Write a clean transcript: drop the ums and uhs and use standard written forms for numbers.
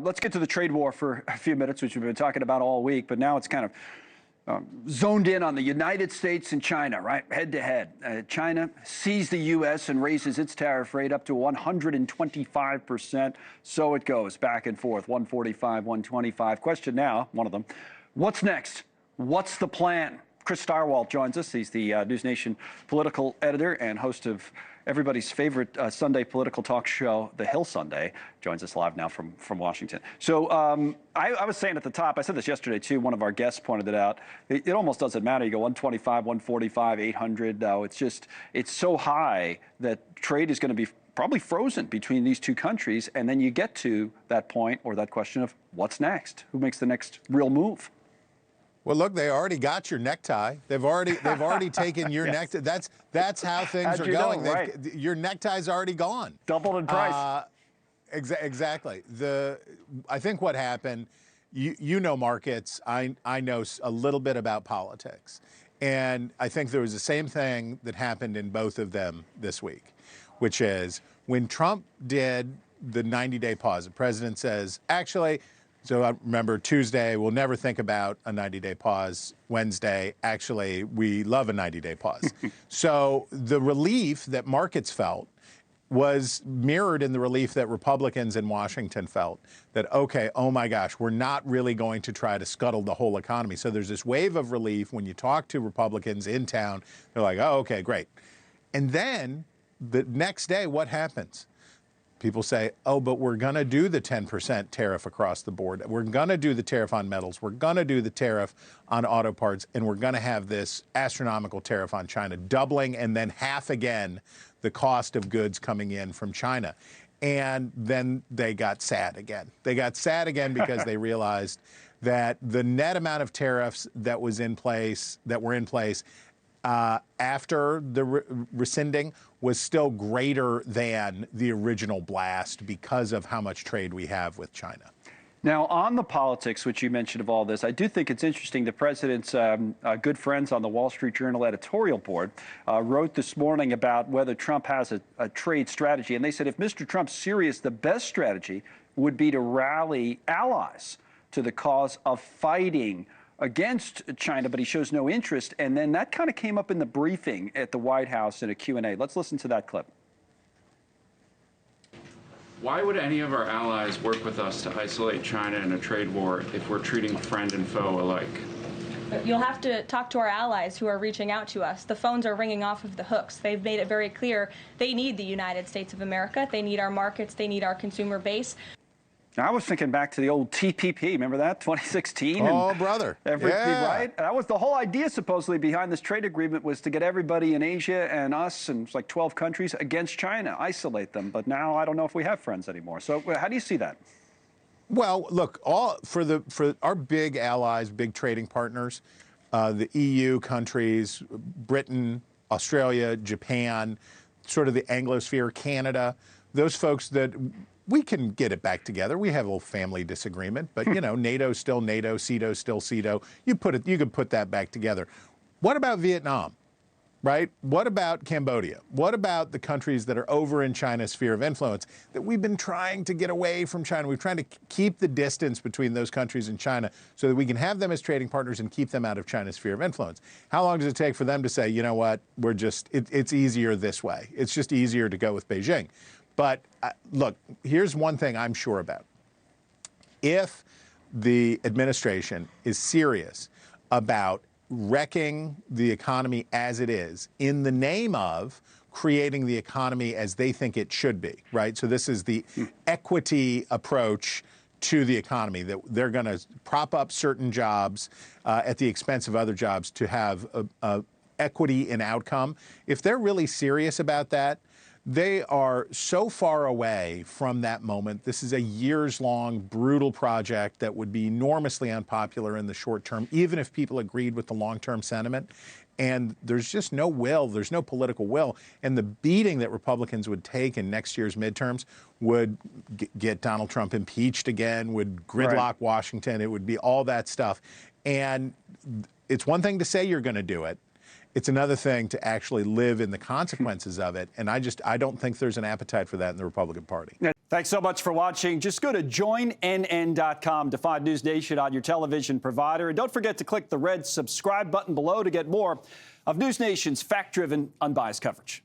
Let's get to the trade war for a few minutes, which we've been talking about all week, but now it's kind of zoned in on the United States and China, right? Head to head. China sees the U.S. and raises its tariff rate up to 125%. So it goes back and forth, 145, 125. Question now, one of them, what's next? What's the plan? Chris Stirewalt joins us. He's the NewsNation political editor and host of everybody's favorite Sunday political talk show, The Hill Sunday. Joins us live now from Washington. So I was saying at the top, I said this yesterday too, one of our guests pointed it out, it almost doesn't matter. You go 125, 145, 800. No, it's so high that trade is going to be probably frozen between these two countries. And then you get to that point or that question of what's next? Who makes the next real move? Well, look, they already got your necktie. They've already taken your yes. necktie. That's how things are going. Right. Your necktie's already gone. Doubled in price. Exactly. I think what happened, you know markets. I know a little bit about politics, and I think there was the same thing that happened in both of them this week, which is when Trump did the 90-day pause, the president says, actually. So I remember Tuesday, we'll never think about a 90-day pause. Wednesday, actually, we love a 90-day pause. So the relief that markets felt was mirrored in the relief that Republicans in Washington felt that, okay, oh my gosh, we're not really going to try to scuttle the whole economy. So there's this wave of relief when you talk to Republicans in town. They're like, oh, okay, great. And then the next day, what happens? People say, oh, but we're going to do the 10% tariff across the board. We're going to do the tariff on metals. We're going to do the tariff on auto parts. And we're going to have this astronomical tariff on China, doubling and then half again the cost of goods coming in from China. And then they got sad again. They got sad again because they realized that the net amount of tariffs that were in place after the rescinding was still greater than the original blast because of how much trade we have with China. Now, on the politics, which you mentioned of all this, I do think it's interesting. The president's good friends on the Wall Street Journal editorial board wrote this morning about whether Trump has a trade strategy. And they said if Mr. Trump's serious, the best strategy would be to rally allies to the cause of fighting against China, but he shows no interest. And then that kind of came up in the briefing at the White House in a Q&A. Let's listen to that clip. Why would any of our allies work with us to isolate China in a trade war if we're treating friend and foe alike? You'll have to talk to our allies who are reaching out to us. The phones are ringing off of the hooks. They've made it very clear they need the United States of America. They need our markets. They need our consumer base. I was thinking back to the old TPP. Remember that? 2016? Oh, brother. Yeah. Right? That was the whole idea, supposedly, behind this trade agreement was to get everybody in Asia and us and it's like 12 countries against China, isolate them. But now I don't know if we have friends anymore. So how do you see that? Well, look, for our big allies, big trading partners, the EU countries, Britain, Australia, Japan, sort of the Anglosphere, Canada, those folks that we can get it back together. We have a little family disagreement, but you know, NATO's still NATO, CETO's still CETO. You could put that back together. What about Vietnam, right? What about Cambodia? What about the countries that are over in China's sphere of influence that we've been trying to get away from China? We're trying to keep the distance between those countries and China so that we can have them as trading partners and keep them out of China's sphere of influence. How long does it take for them to say, you know what, it's easier this way. It's just easier to go with Beijing. But look, here's one thing I'm sure about. If the administration is serious about wrecking the economy as it is in the name of creating the economy as they think it should be, right? So this is the equity approach to the economy, that they're going to prop up certain jobs at the expense of other jobs to have equity in outcome. If they're really serious about that, they are so far away from that moment. This is a years-long, brutal project that would be enormously unpopular in the short term, even if people agreed with the long-term sentiment. And there's just no will. There's no political will. And the beating that Republicans would take in next year's midterms would get Donald Trump impeached again, would gridlock Washington. It would be all that stuff. And it's one thing to say you're going to do it. It's another thing to actually live in the consequences of it. And I don't think there's an appetite for that in the Republican Party. Thanks so much for watching. Just go to joinnn.com to find News Nation on your television provider. And don't forget to click the red subscribe button below to get more of News Nation's fact-driven, unbiased coverage.